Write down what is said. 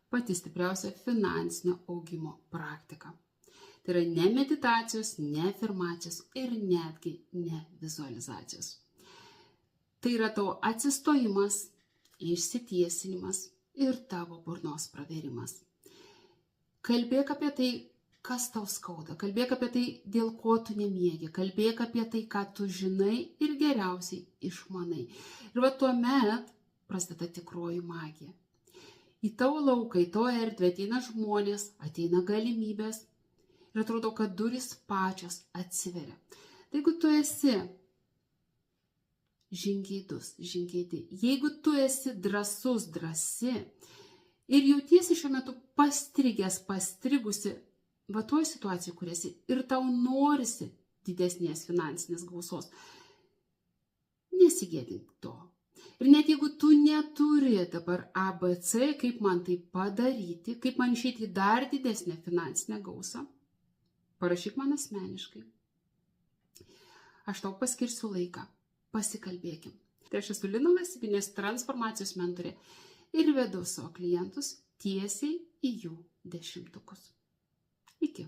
pati stipriausia finansinio augimo praktika. Tai yra ne meditacijos, ne afirmacijos ir netgi ne vizualizacijos. Tai yra tavo atsistojimas, išsitiesinimas ir tavo burnos pravėrimas. Kalbėk apie tai, kas tau skauda, kalbėk apie tai, dėl ko tu nemiegi, kalbėk apie tai, ką tu žinai ir geriausiai išmanai. Ir va tuomet prasideda tikroji magija. Į tavo lauką, į tavo erdvę ateina žmonės, ateina galimybės ir atrodo, kad durys pačios atsiveria. Tai jeigu tu esi žingeidus, jeigu tu esi drąsus, drąsi ir jautiesi šiuo metu pastrigusi va toj situacijai, kur esi, ir tau norisi didesnės finansinės gausos, nesigėdink to. Ir net jeigu tu neturi dabar ABC, kaip man tai padaryti, kaip man išeiti į dar didesnę finansinę gausą, parašyk man asmeniškai. Aš tau paskirsiu laiką, pasikalbėkim. Tai aš esu Lina Lasyvinės transformacijos mentorė ir vedu savo klientus tiesiai į jų 10. Iki.